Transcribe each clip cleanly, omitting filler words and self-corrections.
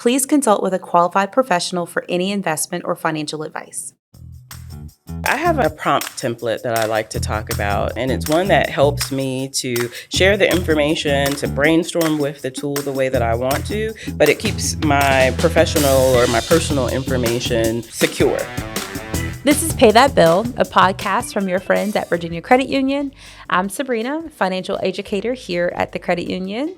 please consult with a qualified professional for any investment or financial advice. I have a prompt template that I like to talk about, and it's one that helps me to share the information, to brainstorm with the tool the way that I want to, but it keeps my professional or my personal information secure. This is Pay That Bill, a podcast from your friends at Virginia Credit Union. I'm Sabrina, financial educator here at the credit union.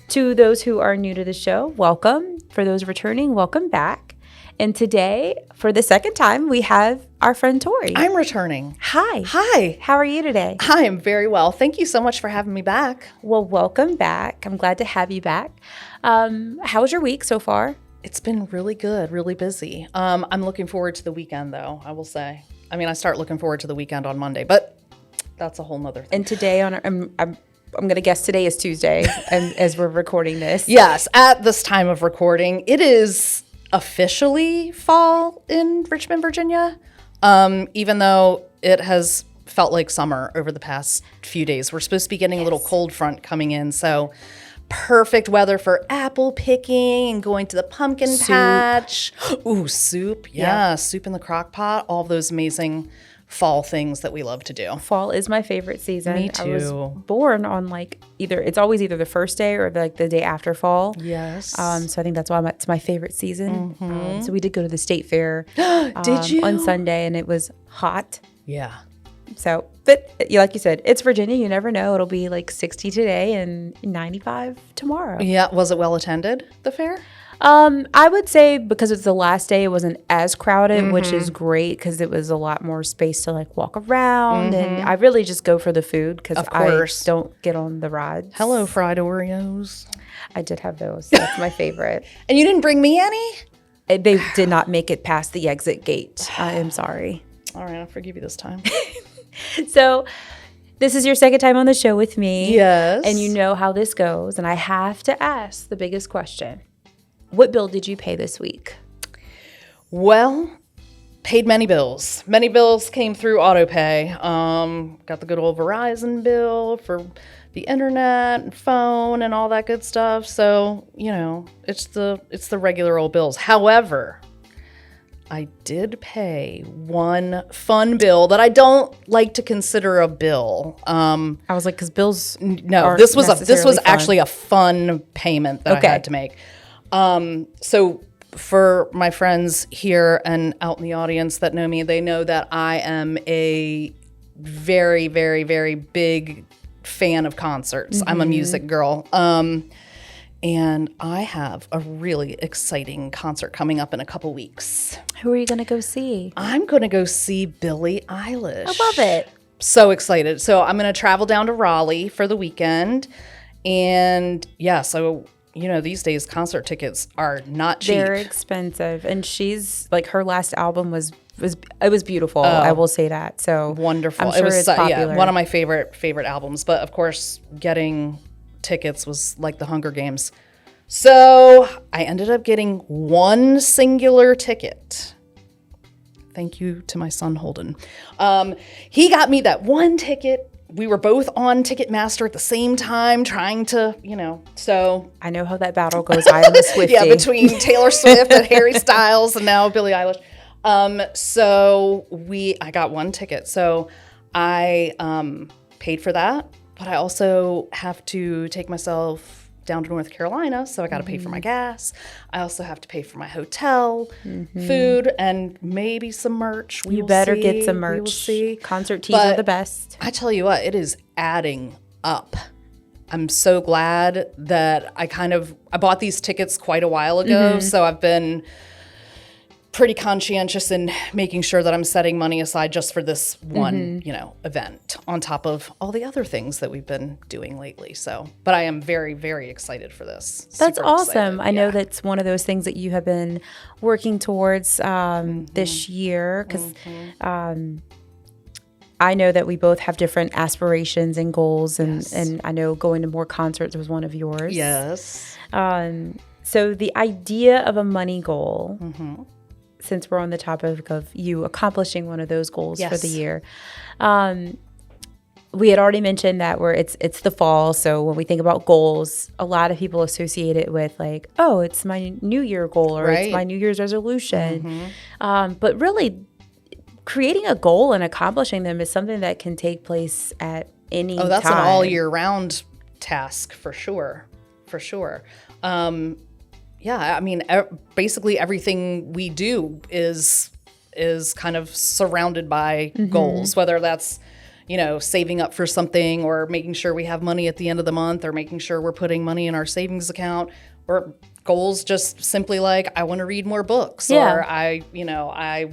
To those who are new to the show, welcome. For those returning, welcome back. And today, for the second time, we have our friend Tori. I'm returning. Hi. Hi. How are you today? I am very well. Thank you so much for having me back. Well, welcome back. I'm glad to have you back. How was your week so far? It's been really good, really busy. I'm looking forward to the weekend, though, I will say. I mean, I start looking forward to the weekend on Monday, but that's a whole nother thing. And today, I'm going to guess today is Tuesday as we're recording this. Yes, at this time of recording, it is officially fall in Richmond, Virginia, even though it has felt like summer over the past few days. We're supposed to be getting a little cold front coming in, so perfect weather for apple picking and going to the pumpkin patch. Ooh, soup. Yeah, soup in the crock pot. All of those amazing fall things that we love to do. Fall is my favorite season. Me too. I was born on it's always either the first day or the day after fall. Yes. So I think that's why it's my favorite season. Mm-hmm. So we did go to the state fair Did you? on Sunday, and it was hot. Yeah. So, but like you said, it's Virginia. You never know. It'll be like 60 today and 95 tomorrow. Yeah. Was it well attended, the fair? I would say because it's the last day, it wasn't as crowded, which is great because it was a lot more space to walk around. And I really just go for the food because I don't get on the rides. Hello, fried Oreos. I did have those. That's my favorite. And you didn't bring me any? They did not make it past the exit gate. I am sorry. All right, I'll forgive you this time. So this is your second time on the show with me. Yes. And you know how this goes. And I have to ask the biggest question. What bill did you pay this week? Well, paid many bills. Many bills came through autopay. Got the good old Verizon bill for the internet and phone and all that good stuff. So, it's the regular old bills. However, I did pay one fun bill that I don't like to consider a bill. I was like, because bills this was fun. actually a fun payment that I had to make. So for my friends here and out in the audience that know me, they know that I am a very, very, very big fan of concerts. I'm a music girl. And I have a really exciting concert coming up in a couple weeks. Who are you going to go see? I'm going to go see Billie Eilish. I love it. So excited. So I'm going to travel down to Raleigh for the weekend. And yeah, so these days concert tickets are not cheap. They're expensive. And she's her last album was beautiful. I will say that. So wonderful. I'm sure it's popular. One of my favorite albums. But of course, getting tickets was like the Hunger Games. So I ended up getting one singular ticket. Thank you to my son Holden. He got me that one ticket. We were both on Ticketmaster at the same time, trying to, so. I know how that battle goes. I am a Swiftie. Yeah, between Taylor Swift and Harry Styles and now Billie Eilish. I got one ticket. So I paid for that, but I also have to take myself down to North Carolina, so I got to pay for my gas. I also have to pay for my hotel, food, and maybe some merch. You better get some merch. We will see. Concert tees are the best. I tell you what, it is adding up. I'm so glad that I bought these tickets quite a while ago, so I've been pretty conscientious in making sure that I'm setting money aside just for this one, event on top of all the other things that we've been doing lately. So, but I am very, very excited for this. That's Super awesome. excited. I know that's one of those things that you have been working towards this year because I know that we both have different aspirations and goals, and I know going to more concerts was one of yours. Yes. So the idea of a money goal, since we're on the topic of you accomplishing one of those goals for the year, we had already mentioned that it's the fall. So when we think about goals, a lot of people associate it with like, oh, it's my New Year goal or it's my New Year's resolution. But really, creating a goal and accomplishing them is something that can take place at any time. Oh, that's an all year round task for sure. For sure. Yeah, I mean, basically everything we do is kind of surrounded by goals, whether that's, you know, saving up for something or making sure we have money at the end of the month or making sure we're putting money in our savings account, or goals just simply like, I want to read more books, or I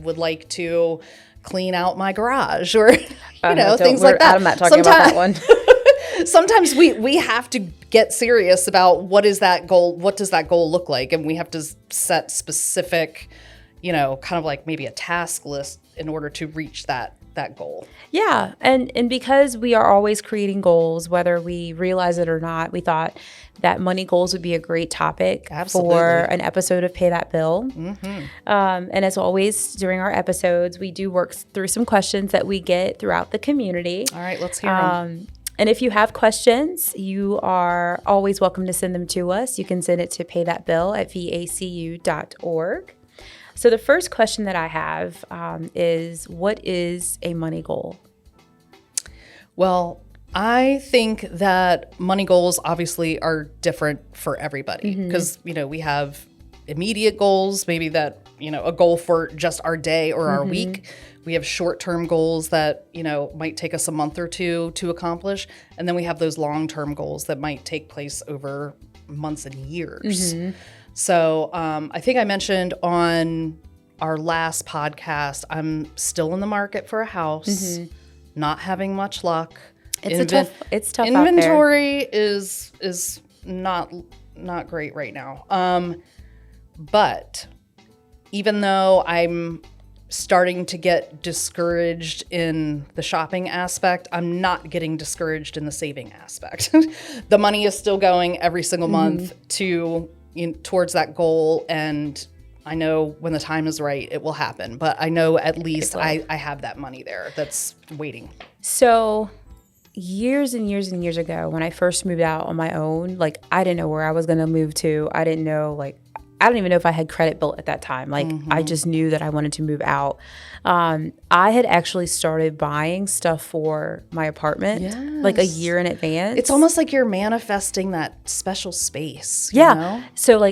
would like to clean out my garage, or, things like that. I'm not talking about that one. Sometimes we have to get serious about what is that goal, what does that goal look like? And we have to set specific, kind of like maybe a task list in order to reach that goal. Yeah. And because we are always creating goals, whether we realize it or not, we thought that money goals would be a great topic for an episode of Pay That Bill. And as always, during our episodes, we do work through some questions that we get throughout the community. All right, let's hear them. And if you have questions, you are always welcome to send them to us. You can send it to paythatbill@vacu.org. So the first question that I have is, what is a money goal? Well, I think that money goals obviously are different for everybody because, we have immediate goals, maybe that, a goal for just our day or our week. We have short-term goals that, might take us a month or two to accomplish. And then we have those long-term goals that might take place over months and years. So I think I mentioned on our last podcast, I'm still in the market for a house, not having much luck. It's tough Inventory is not great right now. But even though I'm starting to get discouraged in the shopping aspect, I'm not getting discouraged in the saving aspect. The money is still going every single month towards that goal, and I know when the time is right, it will happen. But I know at least I have that money there that's waiting. So years and years and years ago, when I first moved out on my own, like I didn't know where I was going to move to. I didn't even know if I had credit built at that time. Like I just knew that I wanted to move out. I had actually started buying stuff for my apartment like a year in advance. It's almost like you're manifesting that special space. Yeah. You know? So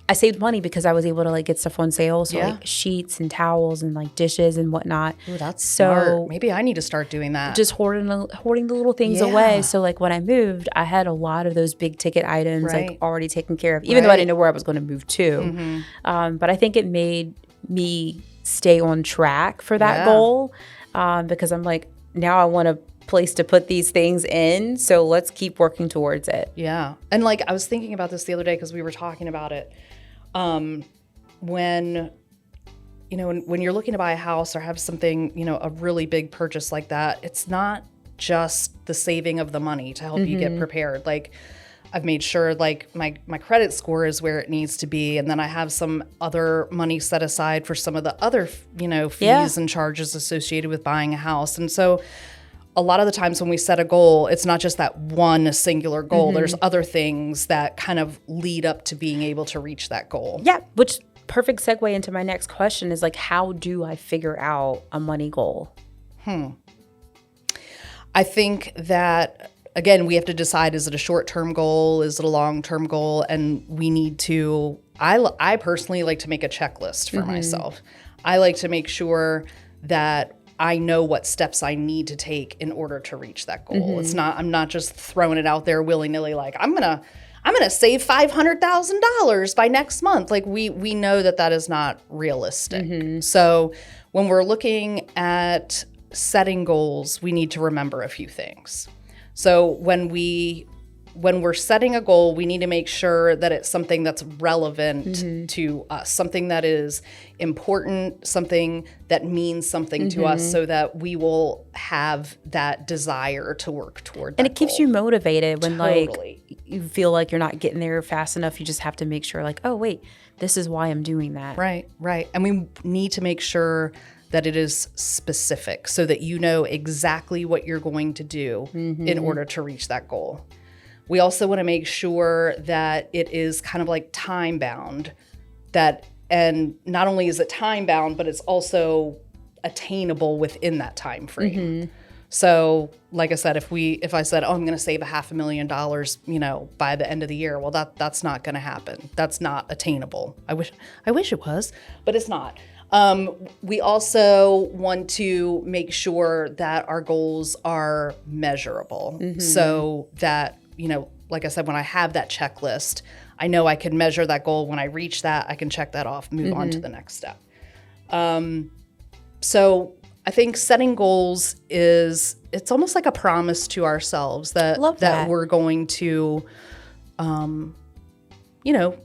I saved money because I was able to like get stuff on sale. So like sheets and towels and like dishes and whatnot. Ooh, that's smart. Maybe I need to start doing that. Just hoarding the little things away. So like when I moved, I had a lot of those big ticket items like already taken care of, even though I didn't know where I was going to move to. But I think it made me stay on track for that goal because I'm like, now I want a place to put these things in. So let's keep working towards it. Yeah. And like I was thinking about this the other day because we were talking about it. When you're looking to buy a house or have something, a really big purchase like that, it's not just the saving of the money to help you get prepared. Like I've made sure like my credit score is where it needs to be. And then I have some other money set aside for some of the other, fees and charges associated with buying a house. And so a lot of the times when we set a goal, it's not just that one singular goal. There's other things that kind of lead up to being able to reach that goal. Yeah, which perfect segue into my next question is like, how do I figure out a money goal? I think that, again, we have to decide, is it a short-term goal? Is it a long-term goal? And we need to, I personally like to make a checklist for myself. I like to make sure that I know what steps I need to take in order to reach that goal. I'm not just throwing it out there willy-nilly like I'm gonna save $500,000 by next month. Like we know that is not realistic. So when we're looking at setting goals, we need to remember a few things. So when we're setting a goal, we need to make sure that it's something that's relevant to us, something that is important, something that means something to us so that we will have that desire to work toward that And it keeps goal. you motivated when Totally. like you feel like you're not getting there fast enough. You just have to make sure like, oh, wait, this is why I'm doing that. Right. And we need to make sure that it is specific so that you know exactly what you're going to do in order to reach that goal. We also want to make sure that it is kind of like time bound, and not only is it time bound, but it's also attainable within that time frame. So like I said, if I said, oh, I'm going to save $500,000, by the end of the year, well, that's not going to happen. That's not attainable. I wish it was, but it's not. We also want to make sure that our goals are measurable so that, like I said, when I have that checklist, I know I can measure that goal. When I reach that, I can check that off, move on to the next step. So I think setting goals it's almost like a promise to ourselves that we're going to,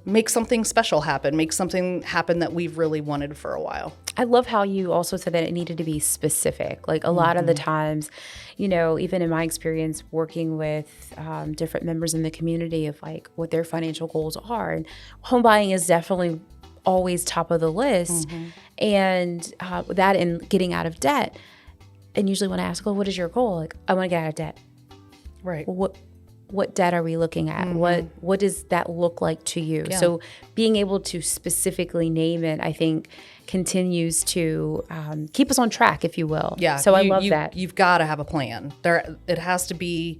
make something special happen, make something happen that we've really wanted for a while. I love how you also said that it needed to be specific. Like a lot of the times, even in my experience working with different members in the community of like what their financial goals are, and home buying is definitely always top of the list, and that and getting out of debt. And usually when I ask, well, what is your goal? Like, I want to get out of debt. Right. What debt are we looking at? What does that look like to you? Yeah. So being able to specifically name it, I think, continues to keep us on track, if you will. Yeah. So I love that. You've got to have a plan. It has to be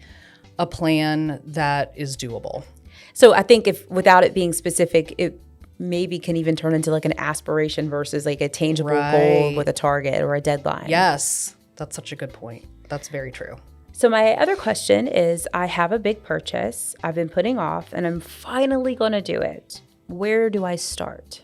a plan that is doable. So I think if without it being specific, it maybe can even turn into like an aspiration versus like a tangible goal with a target or a deadline. Yes. That's such a good point. That's very true. So my other question is, I have a big purchase I've been putting off and I'm finally going to do it. Where do I start?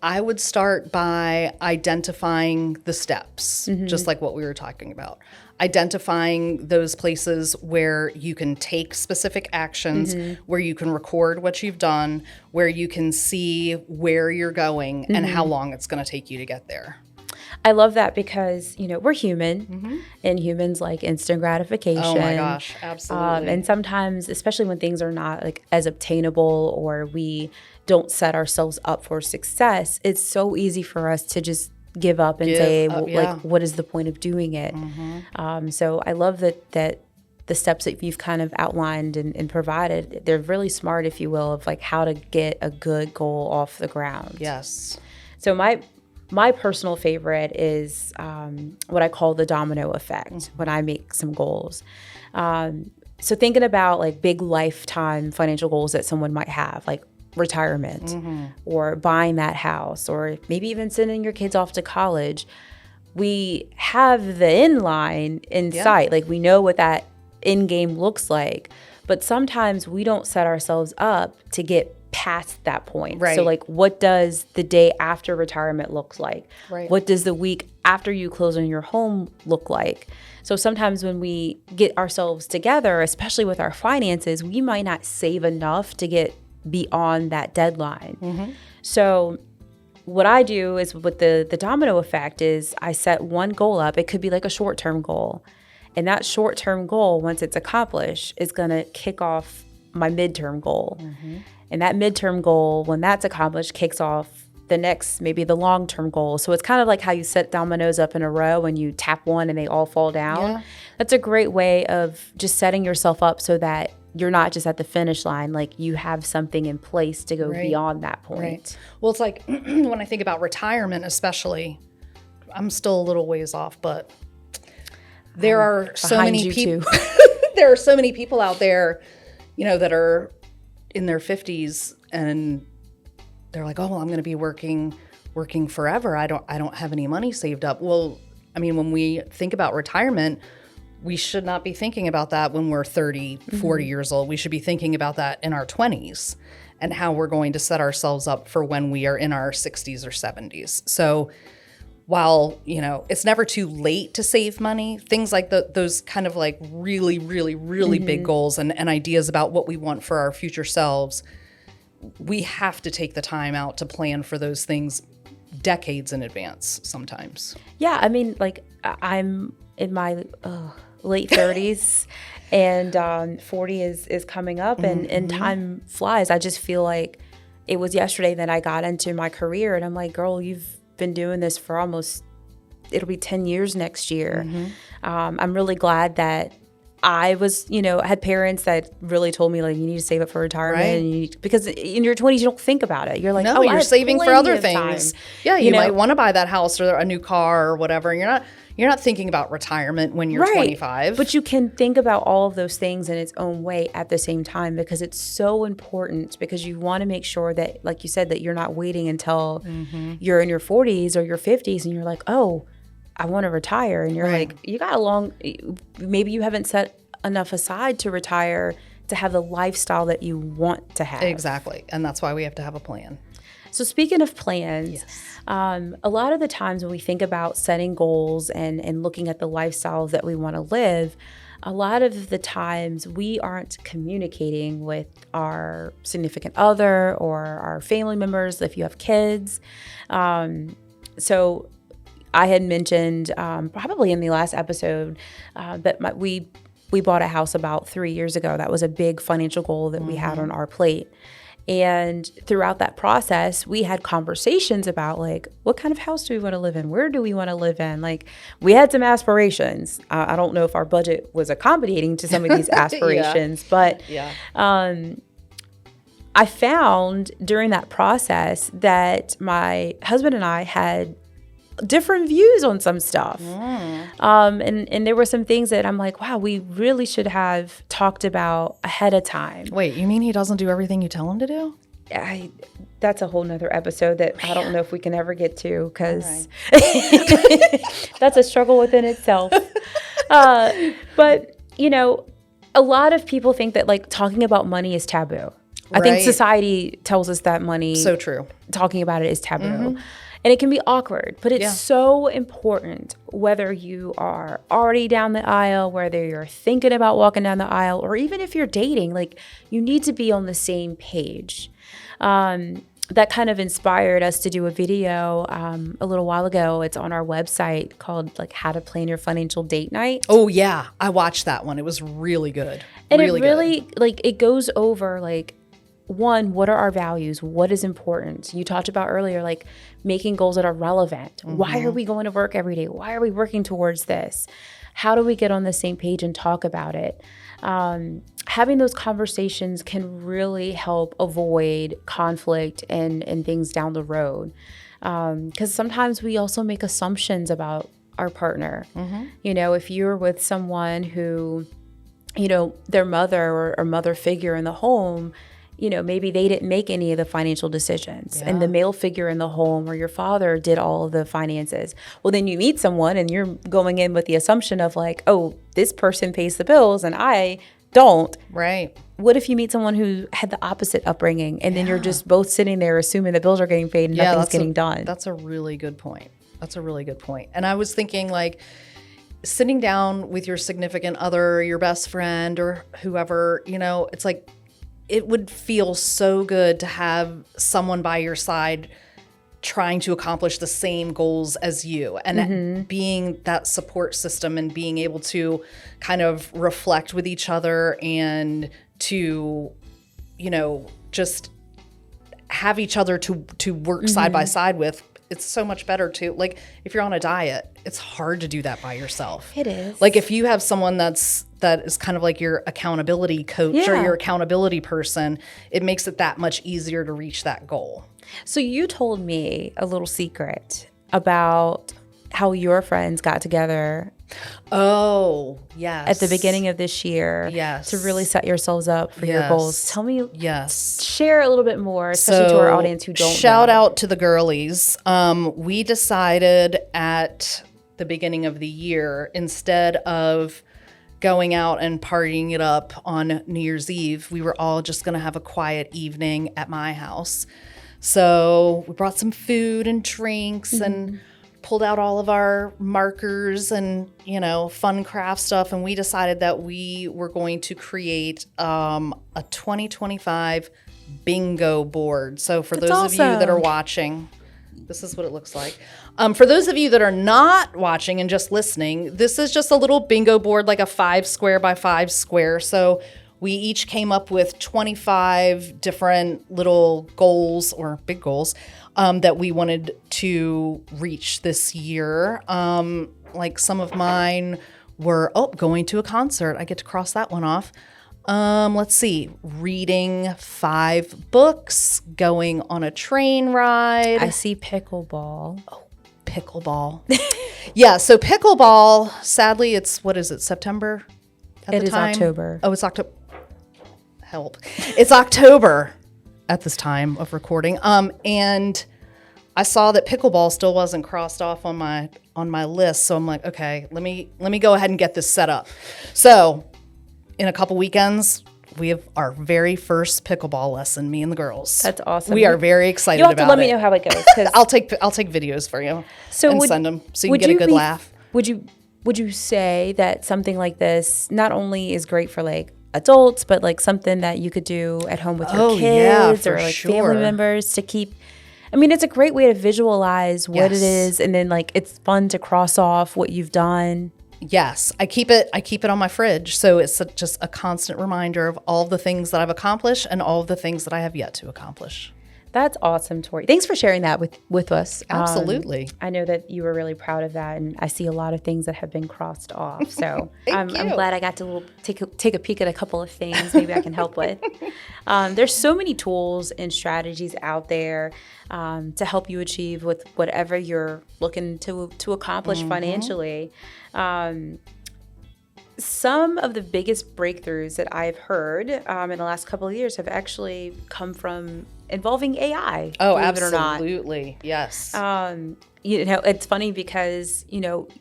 I would start by identifying the steps, just like what we were talking about. Identifying those places where you can take specific actions, where you can record what you've done, where you can see where you're going and how long it's going to take you to get there. I love that because, we're human and humans like instant gratification. Oh my gosh, absolutely. And sometimes, especially when things are not like as obtainable or we don't set ourselves up for success, it's so easy for us to just give up and like, what is the point of doing it? So I love that the steps that you've kind of outlined and provided, they're really smart, if you will, of like how to get a good goal off the ground. Yes. So my personal favorite is what I call the domino effect when I make some goals. So thinking about like big lifetime financial goals that someone might have, like retirement or buying that house or maybe even sending your kids off to college, we have the end line in sight. Like we know what that end game looks like, but sometimes we don't set ourselves up to get past that point. Right. So like what does the day after retirement look like? Right. What does the week after you close on your home look like? So sometimes when we get ourselves together, especially with our finances, we might not save enough to get beyond that deadline. So what I do is with the domino effect is I set one goal up. It could be like a short-term goal. And that short-term goal, once it's accomplished, is going to kick off my midterm goal. And that midterm goal, when that's accomplished, kicks off the next, maybe the long-term goal. So it's kind of like how you set dominoes up in a row and you tap one and they all fall down. Yeah. That's a great way of just setting yourself up so that you're not just at the finish line, like you have something in place to go beyond that point. Right. Well, it's like when I think about retirement, especially, I'm still a little ways off, but there are so many people. There are so many people out there, that are in their 50s and they're like, oh, well, I'm going to be working forever. I don't have any money saved up. Well, I mean, when we think about retirement, we should not be thinking about that when we're 30, 40 years old. We should be thinking about that in our 20s and how we're going to set ourselves up for when we are in our 60s or 70s. So while, it's never too late to save money, things like those kind of like really, really, really big goals and ideas about what we want for our future selves, we have to take the time out to plan for those things decades in advance sometimes. Yeah, I mean, like I'm in my late 30s and 40 is coming up and time flies. I just feel like it was yesterday that I got into my career and I'm like, girl, you've been doing this for it'll be 10 years next year. I'm really glad that I was, had parents that really told me, like, you need to save up for retirement. Right. And because in your 20s, you don't think about it. You're like, No, I you're have saving for plenty other of things. time. Yeah, you might want to buy that house or a new car or whatever. And you're not thinking about retirement when you're 25. But you can think about all of those things in its own way at the same time, because it's so important, because you want to make sure that, like you said, that you're not waiting until you're in your 40s or your 50s and you're like, oh, I want to retire. And you're like, you got maybe you haven't set enough aside to retire to have the lifestyle that you want to have. Exactly. And that's why we have to have a plan. So speaking of plans, a lot of the times when we think about setting goals and looking at the lifestyles that we want to live, a lot of the times we aren't communicating with our significant other or our family members if you have kids. So I had mentioned probably in the last episode that we bought a house about 3 years ago. That was a big financial goal that we had on our plate. And throughout that process, we had conversations about, like, what kind of house do we want to live in? Where do we want to live in? Like, we had some aspirations. I don't know if our budget was accommodating to some of these aspirations, but I found during that process that my husband and I had different views on some stuff. And there were some things that I'm like, wow, we really should have talked about ahead of time. Wait, you mean he doesn't do everything you tell him to do? That's a whole nother episode that I don't know if we can ever get to, because that's a struggle within itself. But, a lot of people think that, like, talking about money is taboo. I think society tells us that money. So true. Talking about it is taboo. And it can be awkward, but it's so important, whether you are already down the aisle, whether you're thinking about walking down the aisle, or even if you're dating, like, you need to be on the same page. That kind of inspired us to do a video a little while ago. It's on our website called, like, How to Plan Your Financial Date Night. Oh, yeah. I watched that one. It was really good. And it really, like, it goes over, like, one, what are our values? What is important? You talked about earlier, like, making goals that are relevant. Why are we going to work every day? Why are we working towards this? How do we get on the same page and talk about it? Having those conversations can really help avoid conflict and things down the road. Because sometimes we also make assumptions about our partner. If you're with someone who, their mother or mother figure in the home, maybe they didn't make any of the financial decisions, and the male figure in the home or your father did all of the finances. Well, then you meet someone and you're going in with the assumption of, like, oh, this person pays the bills and I don't. Right. What if you meet someone who had the opposite upbringing, and then you're just both sitting there assuming the bills are getting paid and nothing's getting done? That's a really good point. And I was thinking, like, sitting down with your significant other, or your best friend, or whoever, it's like, it would feel so good to have someone by your side trying to accomplish the same goals as you, and being that support system, and being able to kind of reflect with each other, and to, just have each other to work side by side with. It's so much better to, like, if you're on a diet, it's hard to do that by yourself. It is. Like, if you have someone that is kind of like your accountability coach or your accountability person, it makes it that much easier to reach that goal. So you told me a little secret about how your friends got together. Oh, yes. At the beginning of this year. Yes. To really set yourselves up for your goals. Tell me. Yes. Share a little bit more, especially to our audience who don't shout know. out to the girlies. We decided at the beginning of the year, instead of going out and partying it up on New Year's Eve, we were all just going to have a quiet evening at my house. So we brought some food and drinks and pulled out all of our markers and, fun craft stuff. And we decided that we were going to create a 2025 bingo board. So for those of you that are watching, this is what it looks like. For those of you that are not watching and just listening, this is just a little bingo board, like a 5 square by 5 square. So We each came up with 25 different little goals or big goals that we wanted to reach this year. Like some of mine were, going to a concert. I get to cross that one off. Let's see, reading 5 books, going on a train ride. I see pickleball. Oh, pickleball. Yeah, so pickleball, sadly, what is it, September at the time? It is October. Oh, it's October. Help. It's October at this time of recording. And I saw that pickleball still wasn't crossed off on my list. So I'm like, okay, let me go ahead and get this set up. So in a couple weekends, we have our very first pickleball lesson, me and the girls. That's awesome. We are very excited You'll have about to let me it. know how it goes. I'll take videos for you and send them so you can get a good laugh. Would you say that something like this not only is great for like adults, but like something that you could do at home with your kids or like family members to keep? I mean, it's a great way to visualize what it is, and then like it's fun to cross off what you've done. Yes, I keep it on my fridge, so it's just a constant reminder of all the things that I've accomplished and all of the things that I have yet to accomplish. That's awesome, Tori. Thanks for sharing that with us. Absolutely. I know that you were really proud of that, and I see a lot of things that have been crossed off. So I'm glad I got to take a peek at a couple of things maybe I can help with. There's so many tools and strategies out there to help you achieve with whatever you're looking to accomplish financially. Some of the biggest breakthroughs that I've heard in the last couple of years have actually come from involving AI. Oh, believe it or not. absolutely. Yes. It's funny because,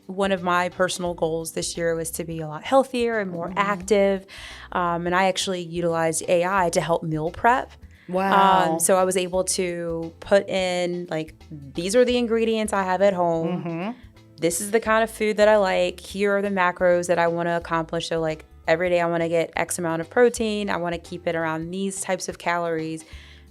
one of my personal goals this year was to be a lot healthier and more active. And I actually utilized AI to help meal prep. Wow. So I was able to put in, like, these are the ingredients I have at home. Mm-hmm. This is the kind of food that I like. Here are the macros that I want to accomplish. So, like, every day I want to get X amount of protein. I want to keep it around these types of calories.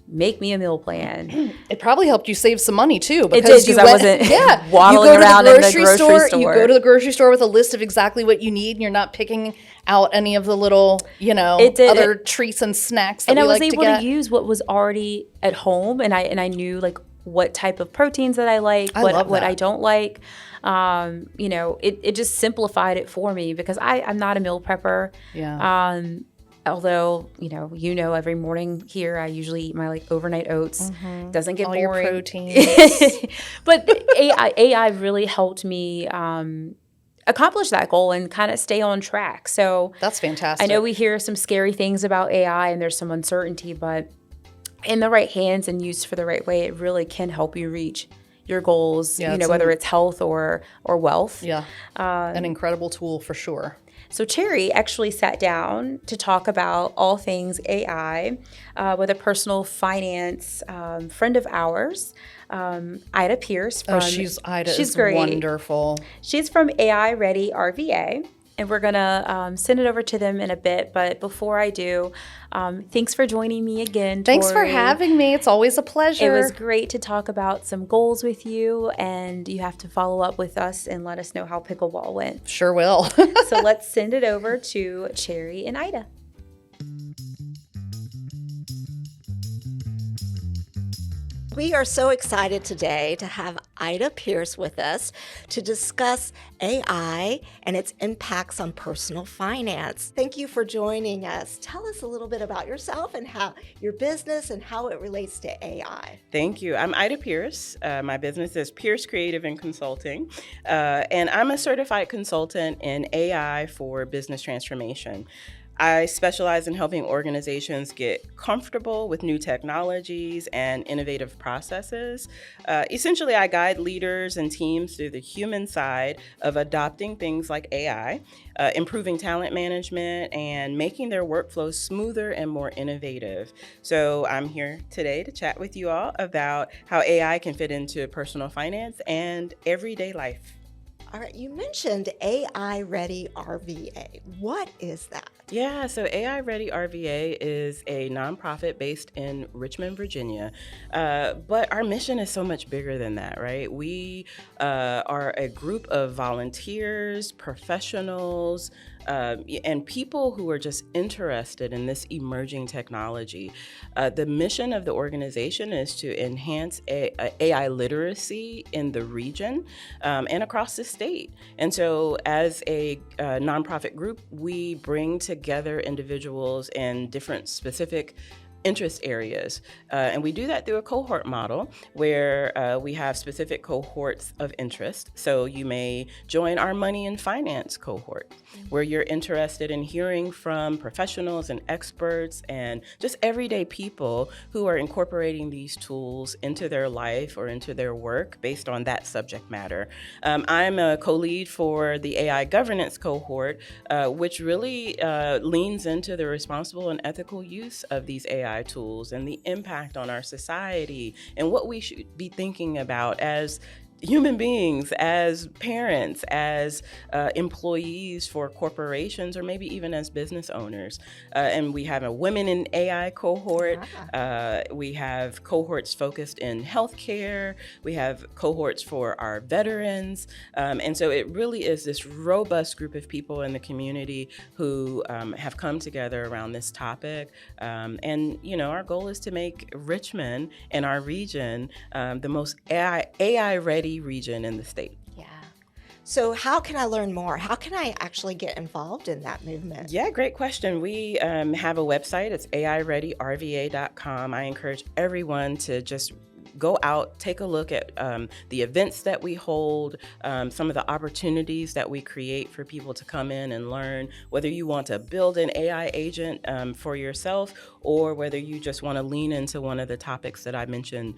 Make me a meal plan. It probably helped you save some money too. It did, because I wasn't waddling around in the grocery store. You go to the grocery store with a list of exactly what you need, and you're not picking out any of the little, other treats and snacks that we like to get. And I was able to use what was already at home, and I knew like what type of proteins that I like, what I don't like. It just simplified it for me because I'm not a meal prepper. Yeah. Although, every morning here, I usually eat my like overnight oats. Mm-hmm. Doesn't get all boring. Your proteins. But AI really helped me accomplish that goal and kind of stay on track. So that's fantastic. I know we hear some scary things about AI and there's some uncertainty, but in the right hands and used for the right way, it really can help you reach your goals, whether it's health or wealth. Yeah, an incredible tool for sure. So Cherry actually sat down to talk about all things AI with a personal finance friend of ours, Ida Pierce. She's great. Wonderful. She's from AI Ready RVA. And we're going to send it over to them in a bit. But before I do, thanks for joining me again, Tori. Thanks for having me. It's always a pleasure. It was great to talk about some goals with you. And you have to follow up with us and let us know how pickleball went. Sure will. So let's send it over to Cherry and Ida. We are so excited today to have Ida Pierce with us to discuss AI and its impacts on personal finance. Thank you for joining us. Tell us a little bit about yourself and how your business and how it relates to AI. Thank you. I'm Ida Pierce. My business is Pierce Creative and Consulting, and I'm a certified consultant in AI for business transformation. I specialize in helping organizations get comfortable with new technologies and innovative processes. Essentially, I guide leaders and teams through the human side of adopting things like AI, improving talent management, and making their workflows smoother and more innovative. So I'm here today to chat with you all about how AI can fit into personal finance and everyday life. All right, you mentioned AI Ready RVA. What is that? Yeah, so AI Ready RVA is a nonprofit based in Richmond, Virginia. But our mission is so much bigger than that, right? We are a group of volunteers, professionals, and people who are just interested in this emerging technology. The mission of the organization is to enhance AI literacy in the region and across the state. And so as a nonprofit group, we bring together individuals in different specific interest areas. And we do that through a cohort model where we have specific cohorts of interest. So you may join our money and finance cohort, where you're interested in hearing from professionals and experts and just everyday people who are incorporating these tools into their life or into their work based on that subject matter. I'm a co-lead for the AI governance cohort, which really leans into the responsible and ethical use of these AI tools and the impact on our society and what we should be thinking about as human beings, as parents, as employees for corporations, or maybe even as business owners. And we have a women in AI cohort. We have cohorts focused in healthcare. We have cohorts for our veterans. And so it really is this robust group of people in the community who have come together around this topic. And, you know, our goal is to make Richmond and our region the most AI ready region in the state. Yeah. So how can I learn more? How can I actually get involved in that movement? Yeah, great question. We have a website. It's AIReadyRVA.com. I encourage everyone to just go out, take a look at the events that we hold, some of the opportunities that we create for people to come in and learn, whether you want to build an AI agent for yourself or whether you just want to lean into one of the topics that I mentioned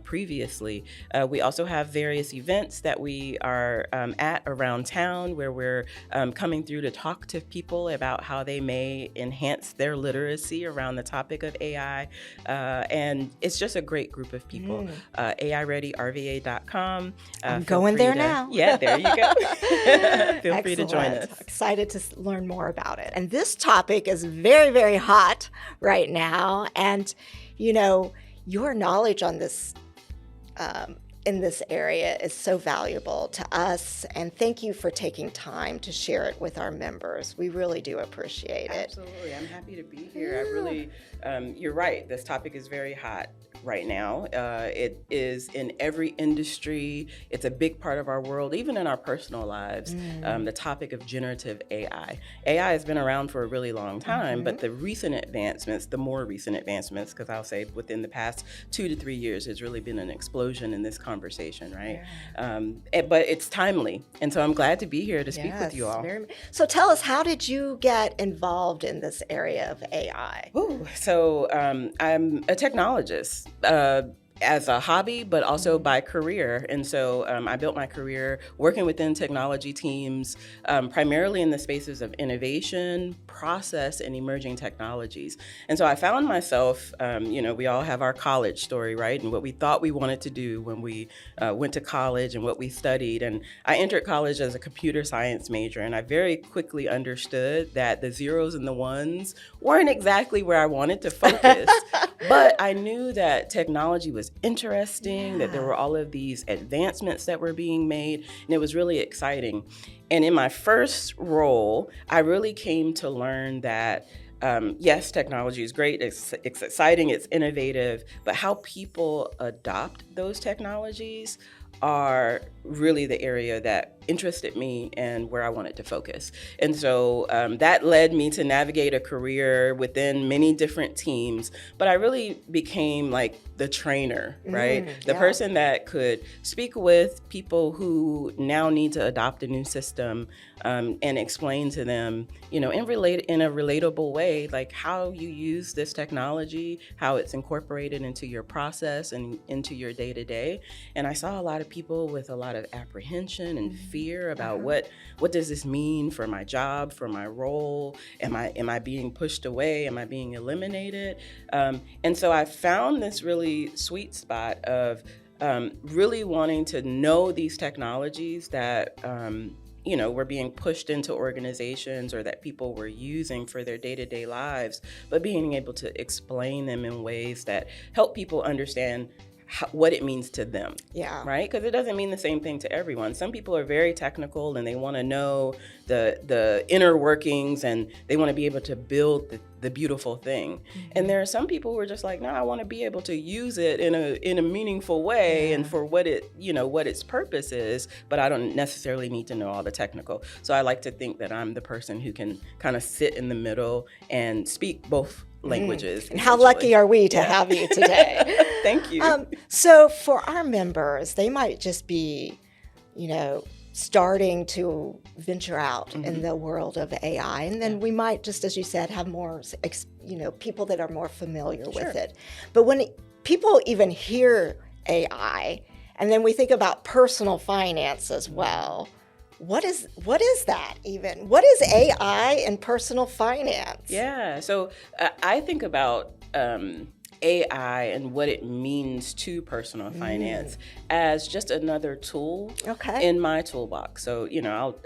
previously. We also have various events that we are at around town where we're coming through to talk to people about how they may enhance their literacy around the topic of AI. And it's just a great group of people. AIReadyRVA.com. I'm going there now. Yeah, there you go. Feel free to join us. Excited to learn more about it. And this topic is very, very hot right now. And, you know, your knowledge on this in this area is so valuable to us. And thank you for taking time to share it with our members. We really do appreciate it. Absolutely. I'm happy to be here. I really, you're right. This topic is very hot right now. It is in every industry. It's a big part of our world, even in our personal lives. The topic of generative AI. AI has been around for a really long time, but the recent advancements, the more recent advancements, because I'll say within the past 2 to 3 years, has really been an explosion in this conversation, right? But it's timely. And so I'm glad to be here to speak with you all. So tell us, how did you get involved in this area of AI? So I'm a technologist. As a hobby, but also by career. And so I built my career working within technology teams, primarily in the spaces of innovation, process, and emerging technologies. And so I found myself, you know, we all have our college story, right? And what we thought we wanted to do when we went to college and what we studied. And I entered college as a computer science major, and I very quickly understood that the zeros and the ones weren't exactly where I wanted to focus. But I knew that technology was interesting, that there were all of these advancements that were being made, and it was really exciting. And in my first role, I really came to learn that yes, technology is great, it's exciting, it's innovative, but how people adopt those technologies are really the area that interested me and where I wanted to focus. And so that led me to navigate a career within many different teams, but I really became like the trainer, right? The person that could speak with people who now need to adopt a new system and explain to them, you know, in a relatable way, like how you use this technology, how it's incorporated into your process and into your day-to-day. And I saw a lot of people with a lot of apprehension and fear about what does this mean for my job, for my role? Am I being pushed away? Am I being eliminated? And so I found this really sweet spot of really wanting to know these technologies that you know, were being pushed into organizations or that people were using for their day-to-day lives, but being able to explain them in ways that help people understand what it means to them. Yeah. Right? Because it doesn't mean the same thing to everyone. Some people are very technical and they want to know the inner workings and they want to be able to build the beautiful thing. And there are some people who are just like, no, I want to be able to use it in a meaningful way and for what what its purpose is, but I don't necessarily need to know all the technical. So I like to think that I'm the person who can kind of sit in the middle and speak both languages. And how lucky are we to have you today? Thank you. So for our members, they might just be, starting to venture out in the world of AI. And then we might, just as you said, have more, people that are more familiar with it. But when people even hear AI, and then we think about personal finance as well, what is that even? What is AI and personal finance? Yeah, so I think about AI and what it means to personal finance as just another tool in my toolbox. So,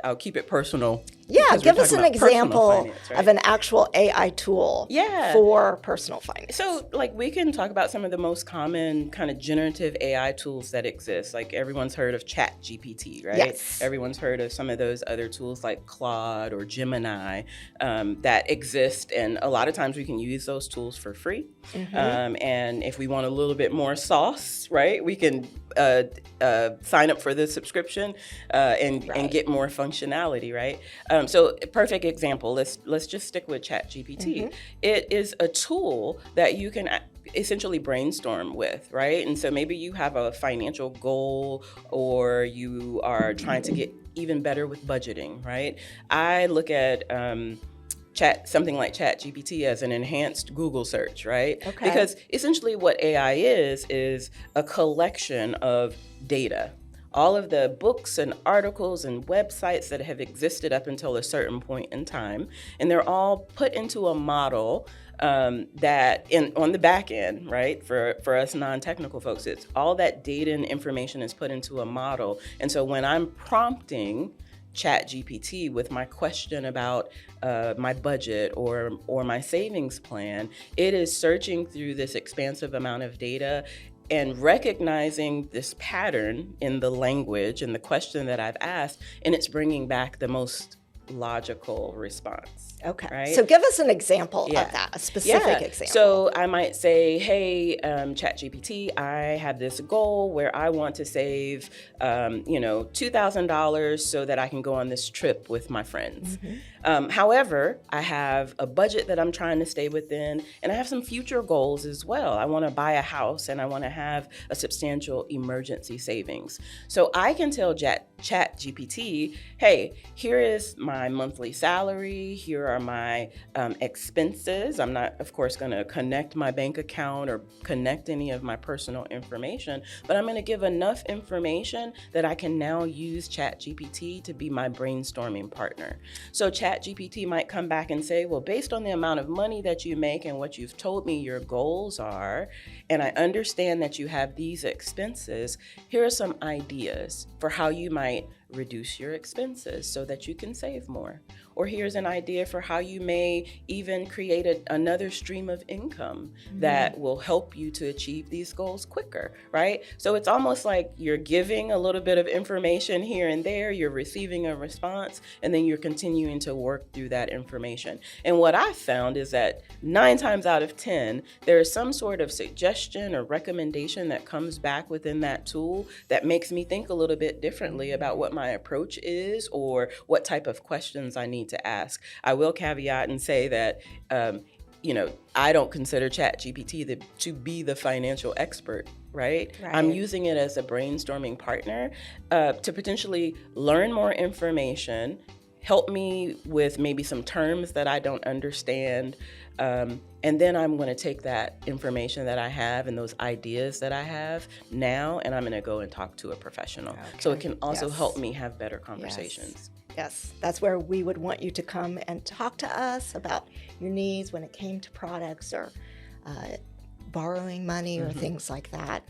I'll keep it personal. Yeah, give us an example finance, right? of an actual AI tool for personal finance. So, we can talk about some of the most common kind of generative AI tools that exist. Like everyone's heard of ChatGPT, right? Yes. Everyone's heard of some of those other tools like Claude or Gemini that exist. And a lot of times we can use those tools for free. And if we want a little bit more sauce, right, we can sign up for the subscription and get more functionality, right? So a perfect example, let's just stick with ChatGPT. It is a tool that you can essentially brainstorm with, right? And so maybe you have a financial goal or you are trying to get even better with budgeting, right? I look at something like ChatGPT as an enhanced Google search, right? Okay. Because essentially what AI is a collection of data. All of the books and articles and websites that have existed up until a certain point in time, and they're all put into a model that on the back end, right? For us non-technical folks, it's all that data and information is put into a model. And so when I'm prompting ChatGPT with my question about my budget or my savings plan, it is searching through this expansive amount of data and recognizing this pattern in the language and the question that I've asked, and it's bringing back the most logical response. Okay. Right? So give us an example of that, a specific example. So I might say, hey, ChatGPT, I have this goal where I want to save, $2,000 so that I can go on this trip with my friends. However, I have a budget that I'm trying to stay within, and I have some future goals as well. I want to buy a house and I want to have a substantial emergency savings. So I can tell ChatGPT, hey, here is my monthly salary, here are my expenses. I'm not, of course, going to connect my bank account or connect any of my personal information, but I'm going to give enough information that I can now use ChatGPT to be my brainstorming partner. So ChatGPT might come back and say, well, based on the amount of money that you make and what you've told me your goals are, and I understand that you have these expenses, here are some ideas for how you might reduce your expenses so that you can save more. Or here's an idea for how you may even create another stream of income that will help you to achieve these goals quicker, right? So it's almost like you're giving a little bit of information here and there, you're receiving a response, and then you're continuing to work through that information. And what I've found is that 9 times out of 10, there is some sort of suggestion or recommendation that comes back within that tool that makes me think a little bit differently about what my approach is or what type of questions I need to ask. I will caveat and say that, I don't consider ChatGPT to be the financial expert, right? I'm using it as a brainstorming partner to potentially learn more information, help me with maybe some terms that I don't understand, and then I'm going to take that information that I have and those ideas that I have now, and I'm going to go and talk to a professional. Okay. So it can also help me have better conversations. Yes, that's where we would want you to come and talk to us about your needs when it came to products or borrowing money or things like that.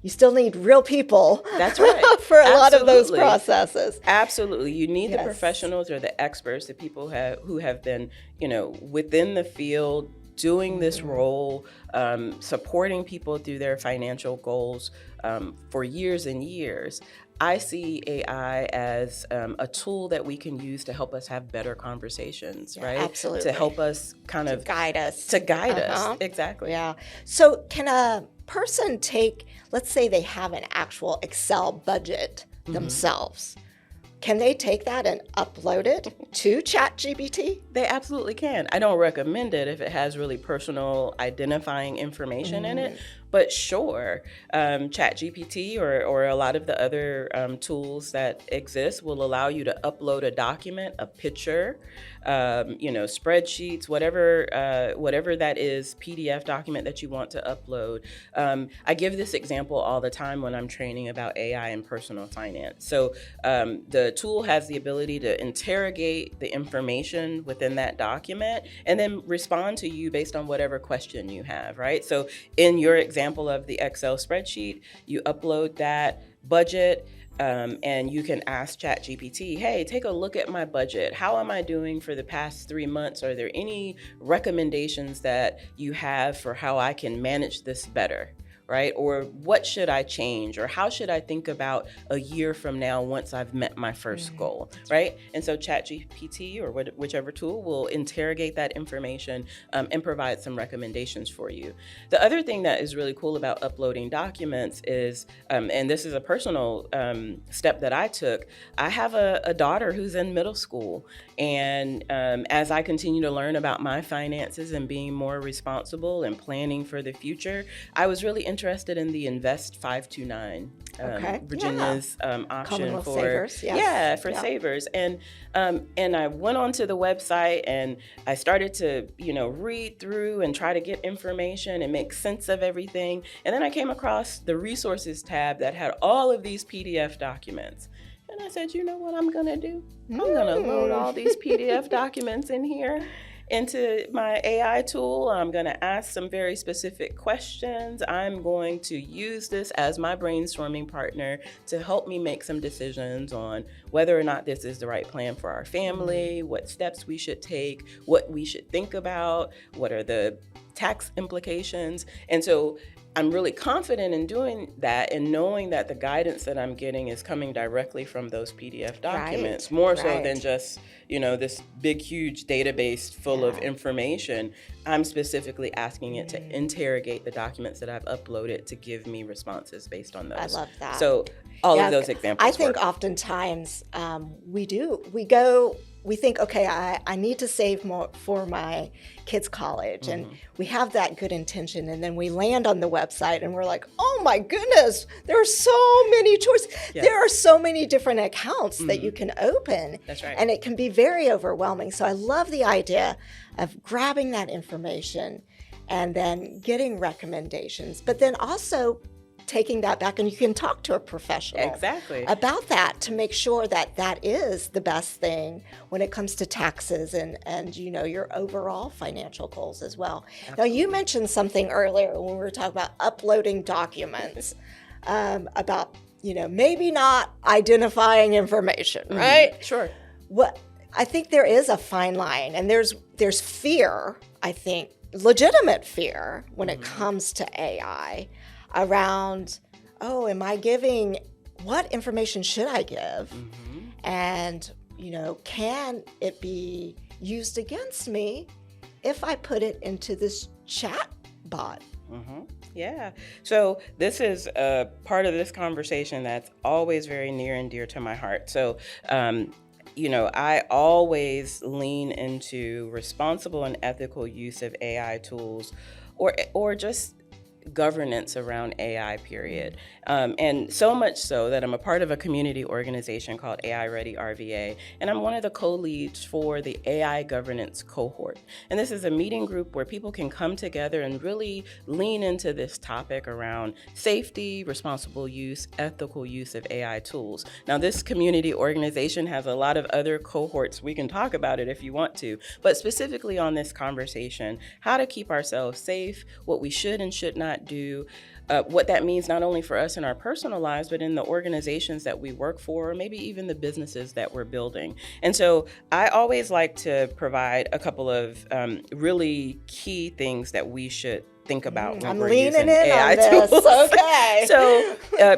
You still need real people. That's right. For a lot of those processes. Absolutely. You need the professionals or the experts, the people who have been, within the field doing this role, supporting people through their financial goals for years and years, I see AI as a tool that we can use to help us have better conversations, right? Absolutely. To help us kind of guide us. To guide us, exactly. Yeah. So can a person take, let's say they have an actual Excel budget themselves. Can they take that and upload it to ChatGPT? They absolutely can. I don't recommend it if it has really personal identifying information in it, but sure, ChatGPT or a lot of the other tools that exist will allow you to upload a document, a picture, spreadsheets, whatever that is, PDF document that you want to upload. I give this example all the time when I'm training about AI and personal finance. So the tool has the ability to interrogate the information within that document and then respond to you based on whatever question you have, right? So in your example of the Excel spreadsheet, you upload that budget, and you can ask ChatGPT, hey, take a look at my budget. How am I doing for the past 3 months? Are there any recommendations that you have for how I can manage this better? Right? Or what should I change? Or how should I think about a year from now once I've met my first goal? Right? And so ChatGPT or whichever tool will interrogate that information and provide some recommendations for you. The other thing that is really cool about uploading documents is, and this is a personal step that I took, I have a daughter who's in middle school. And as I continue to learn about my finances and being more responsible and planning for the future, I was really interested in the Invest 529, Virginia's option for savers, yes. Savers. And I went onto the website and I started to read through and try to get information and make sense of everything. And then I came across the resources tab that had all of these PDF documents. And I said, you know what I'm going to do? I'm going to load all these PDF documents in here into my AI tool. I'm going to ask some very specific questions. I'm going to use this as my brainstorming partner to help me make some decisions on whether or not this is the right plan for our family, what steps we should take, what we should think about, what are the tax implications. And so I'm really confident in doing that and knowing that the guidance that I'm getting is coming directly from those PDF documents, more so than just, this big, huge database full of information. I'm specifically asking it to interrogate the documents that I've uploaded to give me responses based on those. I love that. So all of those examples I think oftentimes we think, okay, I need to save more for my kids' college. And we have that good intention. And then we land on the website and we're like, oh my goodness, there are so many choices. Yeah. There are so many different accounts that you can open. That's right. And it can be very overwhelming. So I love the idea of grabbing that information and then getting recommendations, but then also taking that back, and you can talk to a professional about that to make sure that that is the best thing when it comes to taxes and your overall financial goals as well. Absolutely. Now, you mentioned something earlier when we were talking about uploading documents about maybe not identifying information, right? Sure. What I think there is a fine line, and there's fear, I think, legitimate fear when it comes to AI. Around, am I giving, what information should I give? And, can it be used against me if I put it into this chat bot? Yeah. So this is a part of this conversation that's always very near and dear to my heart. So, I always lean into responsible and ethical use of AI tools or just governance around AI, period. And so much so that I'm a part of a community organization called AI Ready RVA, and I'm one of the co-leads for the AI governance cohort. And this is a meeting group where people can come together and really lean into this topic around safety, responsible use, ethical use of AI tools. Now, this community organization has a lot of other cohorts. We can talk about it if you want to, but specifically on this conversation, how to keep ourselves safe, what we should and should not do, what that means not only for us in our personal lives, but in the organizations that we work for, or maybe even the businesses that we're building. And so I always like to provide a couple of really key things that we should think about when I'm we're leaning using in AI on this. tools. Okay. So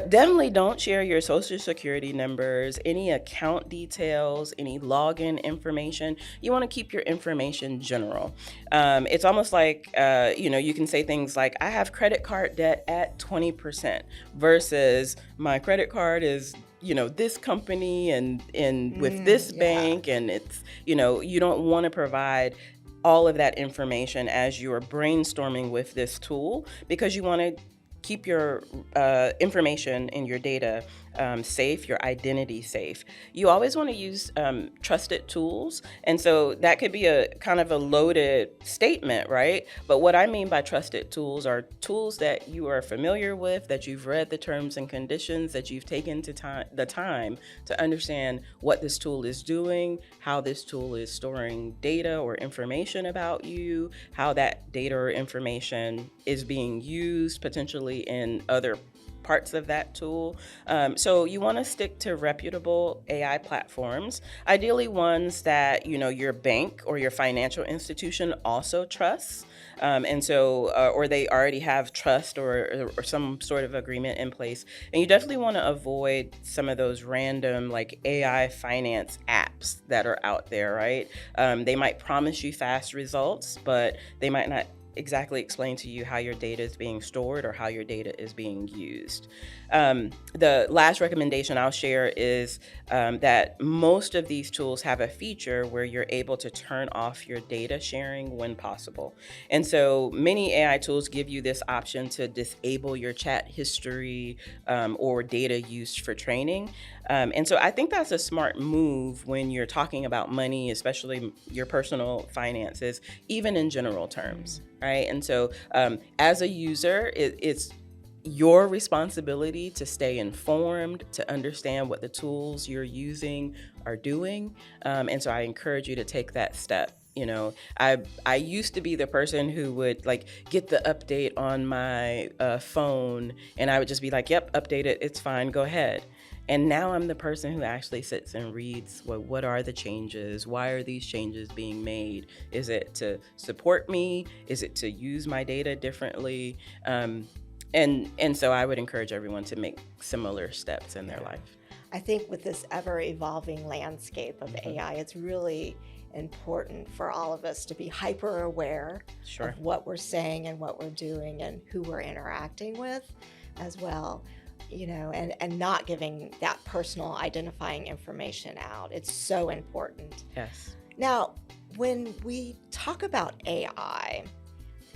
definitely don't share your social security numbers, any account details, any login information. You want to keep your information general. It's almost like, you can say things like, I have credit card debt at 20% versus my credit card is this company and with this bank, and it's, you don't want to provide all of that information as you are brainstorming with this tool, because you want to keep your information and your data safe, your identity safe. You always want to use trusted tools. And so that could be a kind of a loaded statement, right? But what I mean by trusted tools are tools that you are familiar with, that you've read the terms and conditions, that you've taken the time to understand what this tool is doing, how this tool is storing data or information about you, how that data or information is being used potentially in other parts of that tool. So you want to stick to reputable AI platforms, ideally ones that your bank or your financial institution also trusts. And so, or they already have trust or some sort of agreement in place. And you definitely want to avoid some of those random like AI finance apps that are out there, right? They might promise you fast results, but they might not exactly explain to you how your data is being stored or how your data is being used. The last recommendation I'll share is that most of these tools have a feature where you're able to turn off your data sharing when possible. And so many AI tools give you this option to disable your chat history or data used for training. And so I think that's a smart move when you're talking about money, especially your personal finances, even in general terms, right? And so as a user, it's your responsibility to stay informed, to understand what the tools you're using are doing. And so I encourage you to take that step. I used to be the person who would like get the update on my phone, and I would just be like, yep, update it, it's fine, go ahead. And now I'm the person who actually sits and reads, well, what are the changes? Why are these changes being made? Is it to support me? Is it to use my data differently? And so I would encourage everyone to make similar steps in their life. I think with this ever-evolving landscape of AI, it's really important for all of us to be hyper aware of what we're saying and what we're doing and who we're interacting with as well. And not giving that personal identifying information out. It's so important. Yes. Now, when we talk about AI,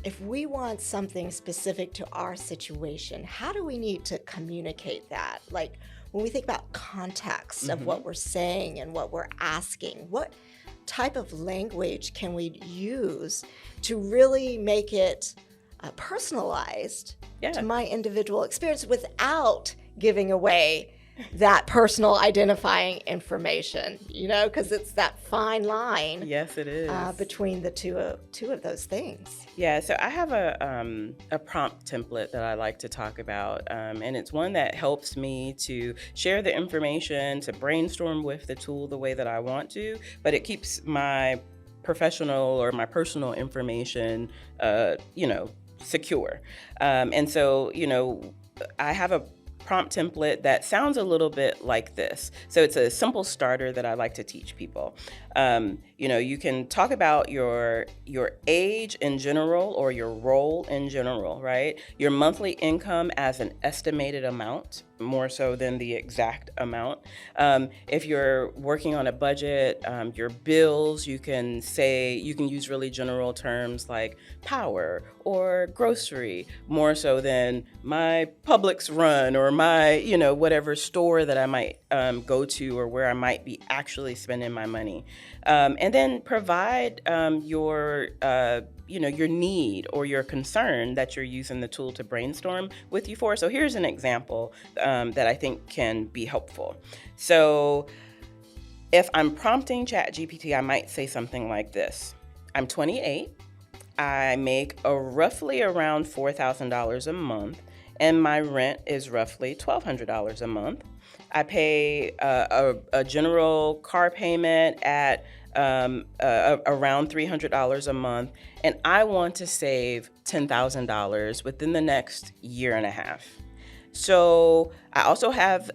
if we want something specific to our situation, how do we need to communicate that? Like when we think about context of what we're saying and what we're asking, what type of language can we use to really make it personalized to my individual experience without giving away that personal identifying information, because it's that fine line. Yes, it is. Between the two of those things. Yeah, so I have a prompt template that I like to talk about, and it's one that helps me to share the information, to brainstorm with the tool the way that I want to, but it keeps my professional or my personal information, secure. And so, I have a prompt template that sounds a little bit like this. So it's a simple starter that I like to teach people. You can talk about your age in general or your role in general, right? Your monthly income as an estimated amount, more so than the exact amount. If you're working on a budget, your bills, you can use really general terms like power or grocery, more so than my Publix run or my, whatever store that I might go to or where I might be actually spending my money. And then provide your need or your concern that you're using the tool to brainstorm with you for. So here's an example that I think can be helpful. So if I'm prompting ChatGPT, I might say something like this. I'm 28. I make roughly around $4,000 a month. and my rent is roughly $1,200 a month. I pay a general car payment at around $300 a month, and I want to save $10,000 within the next year and a half. So I also have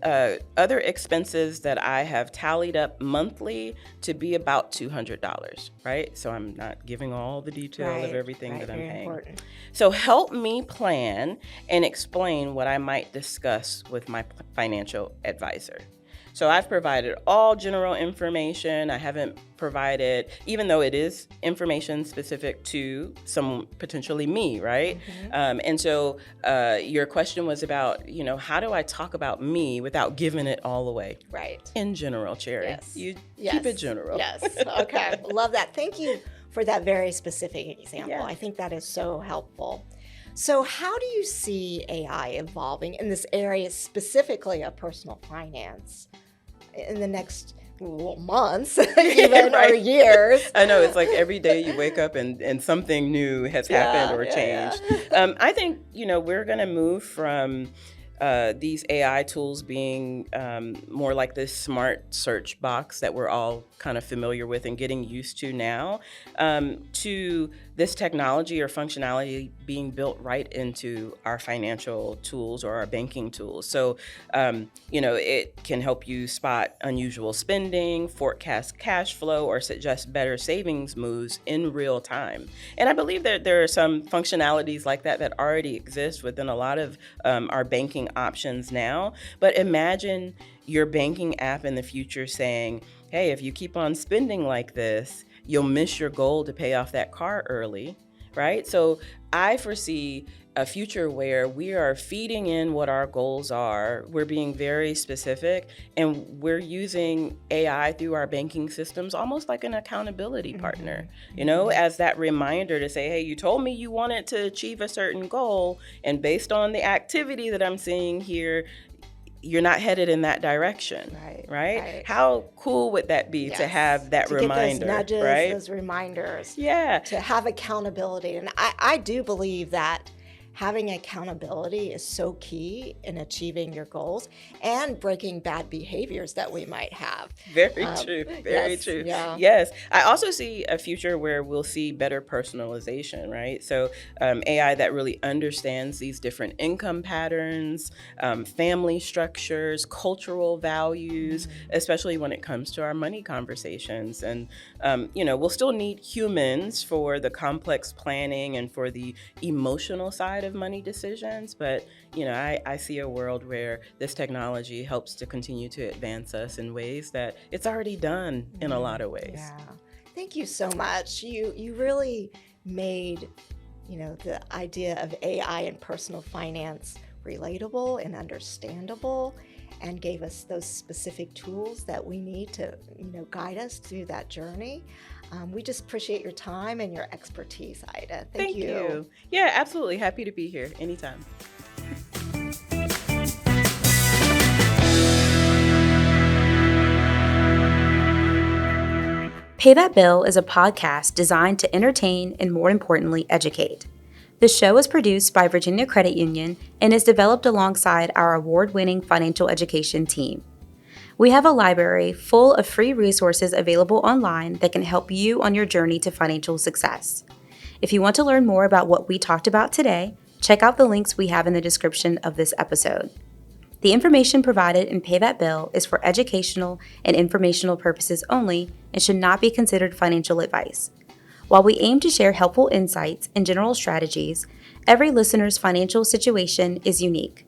other expenses that I have tallied up monthly to be about $200, right? So I'm not giving all the details of everything that I'm paying. Important. So help me plan and explain what I might discuss with my financial advisor. So I've provided all general information. I haven't provided, even though it is information specific to some potentially me, right? And so your question was about, how do I talk about me without giving it all away? Right. In general, Cherry. Yes. You keep it general. Yes. Okay. Love that. Thank you for that very specific example. Yeah. I think that is so helpful. So how do you see AI evolving in this area specifically of personal finance in the next months, even right. or years? I know, it's like every day you wake up and something new has happened or changed. I think, we're going to move from these AI tools being more like this smart search box that we're all kind of familiar with and getting used to now, to this technology or functionality being built right into our financial tools or our banking tools. So, it can help you spot unusual spending, forecast cash flow, or suggest better savings moves in real time. And I believe that there are some functionalities like that already exist within a lot of our banking options now. But imagine your banking app in the future saying, hey, if you keep on spending like this, you'll miss your goal to pay off that car early, right? So I foresee a future where we are feeding in what our goals are. We're being very specific, and we're using AI through our banking systems almost like an accountability partner, as that reminder to say, hey, you told me you wanted to achieve a certain goal, and based on the activity that I'm seeing here, you're not headed in that direction, right? How cool would that be to have that reminder, get those nudges, right? Those reminders, yeah, to have accountability. And I do believe that having accountability is so key in achieving your goals and breaking bad behaviors that we might have. Very true. Very true. Yeah. Yes. I also see a future where we'll see better personalization, right? So AI that really understands these different income patterns, family structures, cultural values, especially when it comes to our money conversations. And, we'll still need humans for the complex planning and for the emotional side of money decisions, but I see a world where this technology helps to continue to advance us in ways that it's already done in a lot of ways. Yeah. Thank you so much. You really made the idea of AI and personal finance relatable and understandable, and gave us those specific tools that we need to guide us through that journey. We just appreciate your time and your expertise, Ida. Thank you. Yeah, absolutely. Happy to be here anytime. Pay That Bill is a podcast designed to entertain and, more importantly, educate. The show is produced by Virginia Credit Union and is developed alongside our award-winning financial education team. We have a library full of free resources available online that can help you on your journey to financial success. If you want to learn more about what we talked about today, check out the links we have in the description of this episode. The information provided in Pay That Bill is for educational and informational purposes only and should not be considered financial advice. While we aim to share helpful insights and general strategies, every listener's financial situation is unique.